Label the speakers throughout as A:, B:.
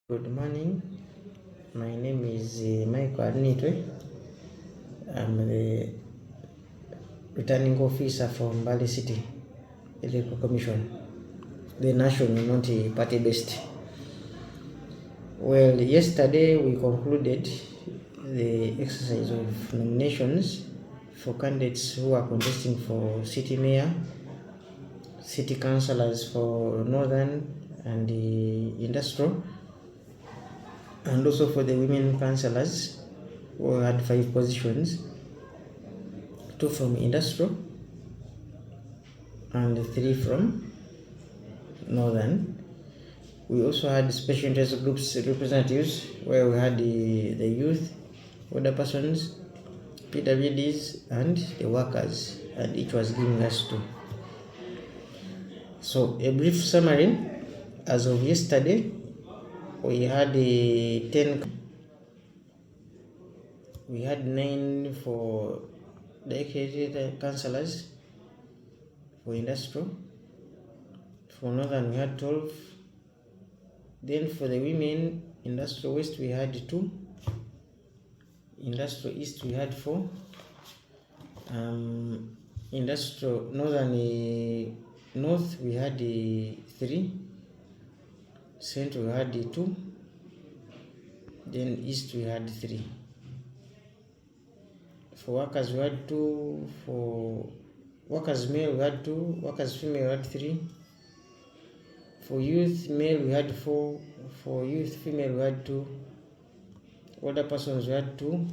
A: Good morning. My name is Mr.Arinaitwe. I'm the returning officer from Bali City Electoral Commission, the national, not party-based. Well, yesterday we concluded the exercise of nominations for candidates who are contesting for city mayor, city councillors for Northern and the industrial, and also for the women councillors who had 5 positions, 2 from industrial and 3 from Northern. We also had special interest groups representatives where we had the youth, older persons, PWDs and the workers, and each was giving us 2. So a brief summary: as of yesterday, we had 10. We had 9 for the accredited councillors for industrial. For Northern we had 12. Then for the women, industrial west we had 2. Industrial east we had 4. Industrial northern north we had 3. Central we had 2. Then east we had 3. For workers we had 2. For workers male we had 2. Workers female we had 3. For youth male we had 4. For youth female we had 2. Older persons we had 2.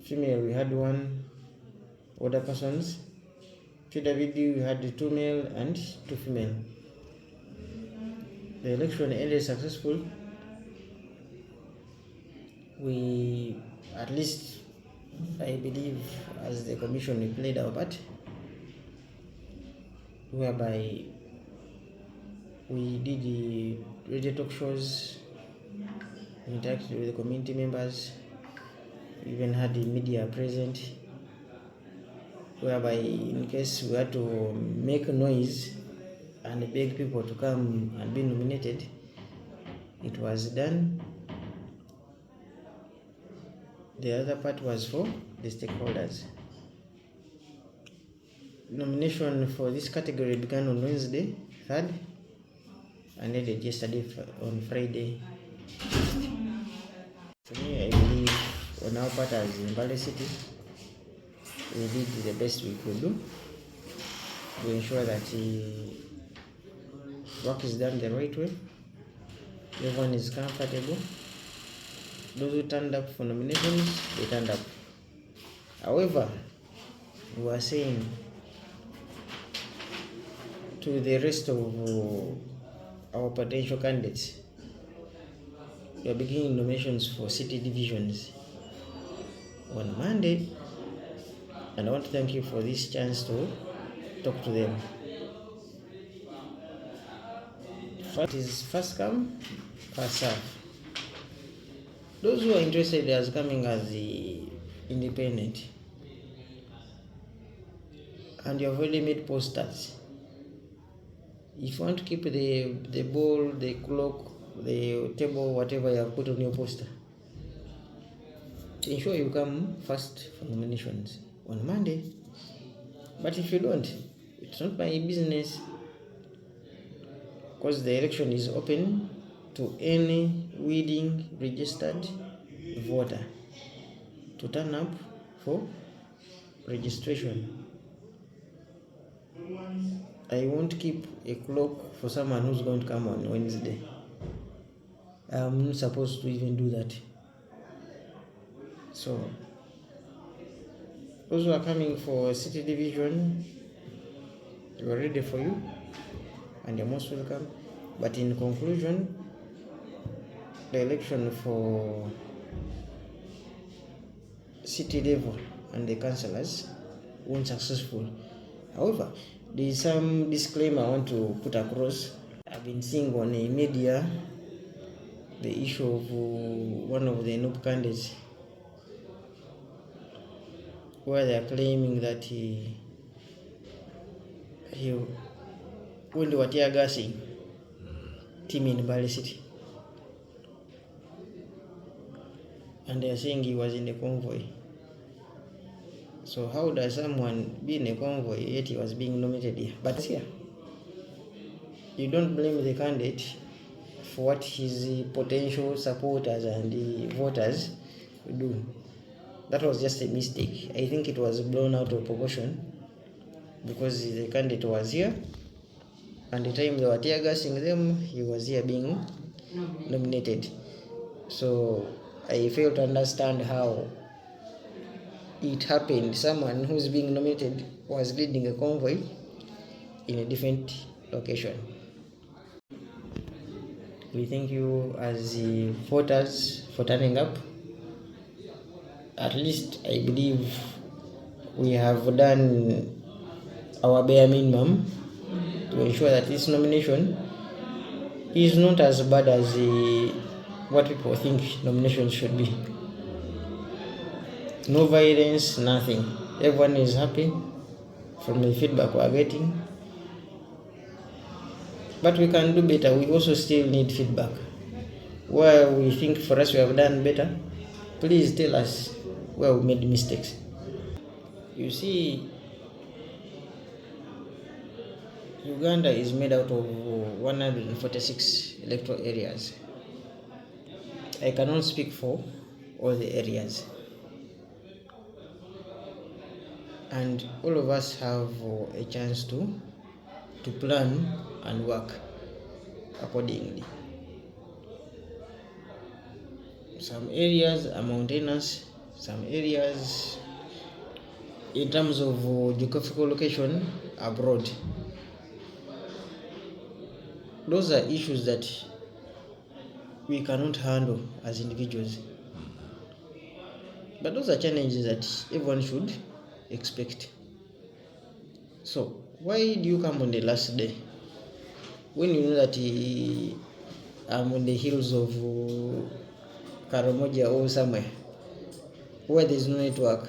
A: Female we had 1. Older persons. PWD we had 2 male and 2 female. The election ended successful. We, at least I believe, as the commission, we played our part, whereby we did the radio talk shows, we interacted with the community members, we even had the media present, whereby in case we had to make noise and beg people to come and be nominated, it was done. The other part was for the stakeholders. Nomination for this category began on Wednesday 3rd and ended yesterday on Friday 5th. For me, I believe on our part as in Bali City, we did the best we could do to ensure that work is done the right way, everyone is comfortable. Those who turned up for nominations, they turned up. However, we are saying to the rest of our potential candidates, we are beginning nominations for city divisions on Monday, and I want to thank you for this chance to talk to them. It is first come, first serve. Those who are interested as coming as the independent and you have already made posters, if you want to keep the ball, the clock, the table, whatever you have put on your poster, ensure you come first for nominations on Monday. But if you don't, it's not my business, because the election is open to any willing registered voter to turn up for registration. I won't keep a clock for someone who's going to come on Wednesday. I'm not supposed to even do that. So those who are coming for city division, we are ready for you and you're most welcome. But in conclusion, the election for city level and the councillors weren't successful. However, there is some disclaimer I want to put across. I've been seeing on the media the issue of one of the NOP candidates, where they are claiming that when they were tear gassing team in Bali City. and they are saying he was in a convoy. So how does someone be in a convoy yet he was being nominated here? But here, you don't blame the candidate for what his potential supporters and the voters do. That was just a mistake. I think it was blown out of proportion because the candidate was here, and the time they were tear gassing them, he was here being nominated. So I fail to understand how it happened. Someone who's being nominated was leading a convoy in a different location. We thank you as the voters for turning up. At least I believe we have done our bare minimum to ensure that this nomination is not as bad as what people think nominations should be. No violence, nothing. Everyone is happy from the feedback we are getting. But we can do better. We also still need feedback. Where we think for us we have done better, please tell us where we made mistakes. You see, Uganda is made out of 146 electoral areas. I cannot speak for all the areas. And all of us have a chance to plan and work accordingly. Some areas are mountainous, some areas in terms of geographical location are broad. Those are issues that we cannot handle as individuals. But those are challenges that everyone should expect. So why do you come on the last day when you know that I'm on the hills of Karamoja or somewhere where there's no network,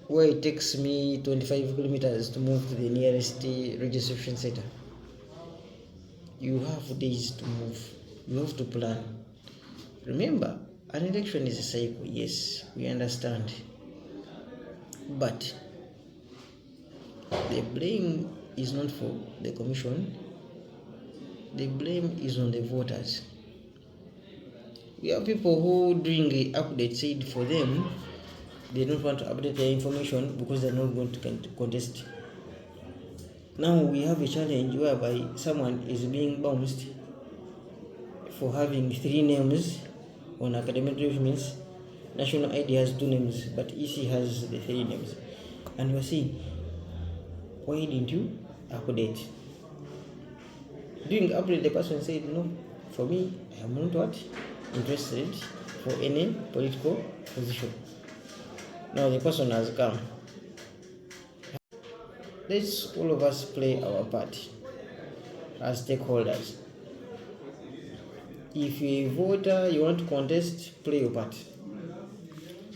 A: where it takes me 25 kilometers to move to the nearest registration center? You have days to move. You have to plan. Remember, an election is a cycle. Yes, we understand. But the blame is not for the commission. The blame is on the voters. We have people who during the update said for them, they don't want to update their information because they're not going to contest. Now we have a challenge whereby someone is being bounced for having 3 names on academic documents. National ID has 2 names, but EC has the 3 names. And we're saying, why didn't you update? During update, the person said, no, for me, I am not interested for any political position. Now the person has come. Let's all of us play our part as stakeholders. If you're a voter, you want to contest, play your part.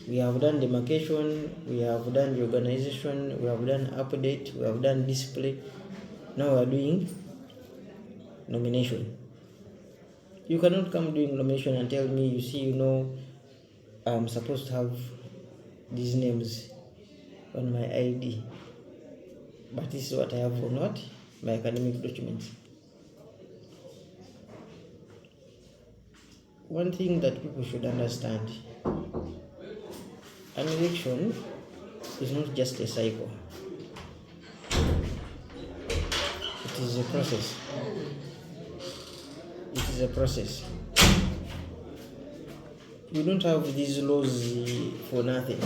A: We have done demarcation, we have done reorganization, we have done update, we have done display. Now we are doing nomination. You cannot come doing nomination and tell me, you see, I'm supposed to have these names on my ID, but this is what I have on my academic documents. One thing that people should understand, an election is not just a cycle. It is a process. It is a process. We don't have these laws for nothing.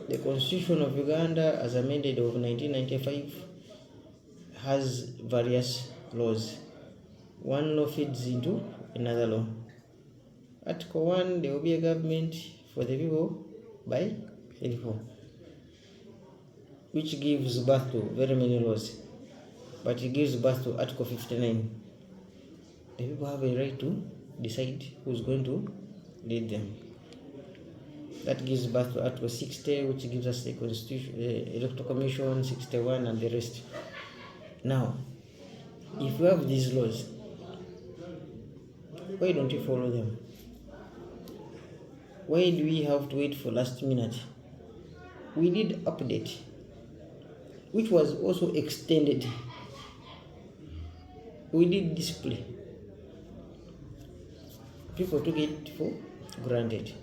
A: The Constitution of Uganda, as amended of 1995, has various laws. One law feeds into another law. Article 1, there will be a government for the people, by the people, which gives birth to very many laws. But it gives birth to Article 59. The people have a right to decide who's going to lead them. That gives birth to Article 60, which gives us the Constitution, Electoral Commission, 61, and the rest. Now, if you have these laws, why don't you follow them? Why do we have to wait for last minute? We did update, which was also extended. We did display. People took it for granted.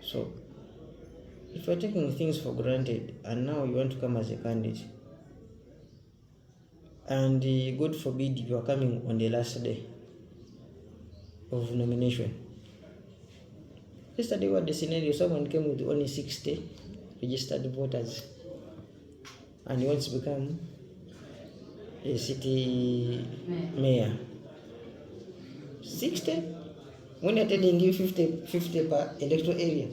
A: So if you're taking things for granted and now you want to come as a candidate, and God forbid you are coming on the last day of nomination. Yesterday was the scenario, someone came with only 60 registered voters and he wants to become a city mayor. 60? When you're telling you 50 per electoral area,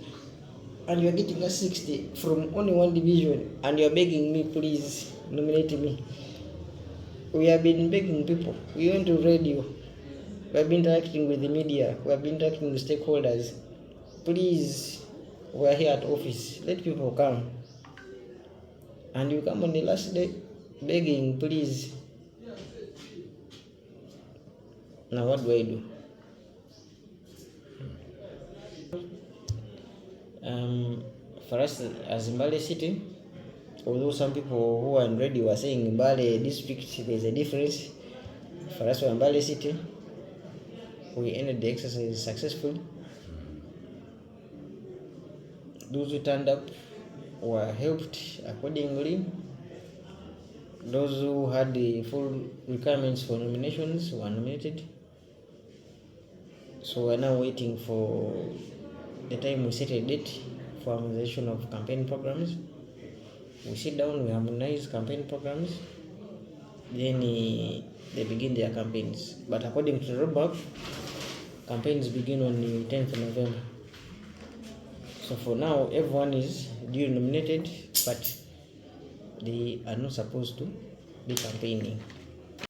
A: and you're getting us 60 from only one division, and you're begging me, please nominate me. We have been begging people. We went to radio. We have been interacting with the media. We have been interacting with stakeholders. Please, we are here at office. Let people come. And you come on the last day begging, please. Now what do I do? For us as Mbale City, although some people who are on radio were saying in Mbale district there's a difference, for us in Mbale City, we ended the exercise successfully. Those who turned up were helped accordingly. Those who had the full requirements for nominations were nominated. So we're now waiting for the time we set a date for harmonization of campaign programs. We sit down, we harmonize campaign programs, then they begin their campaigns. But according to the roadmap, campaigns begin on the 10th of November. So for now, everyone is duly nominated, but they are not supposed to be campaigning.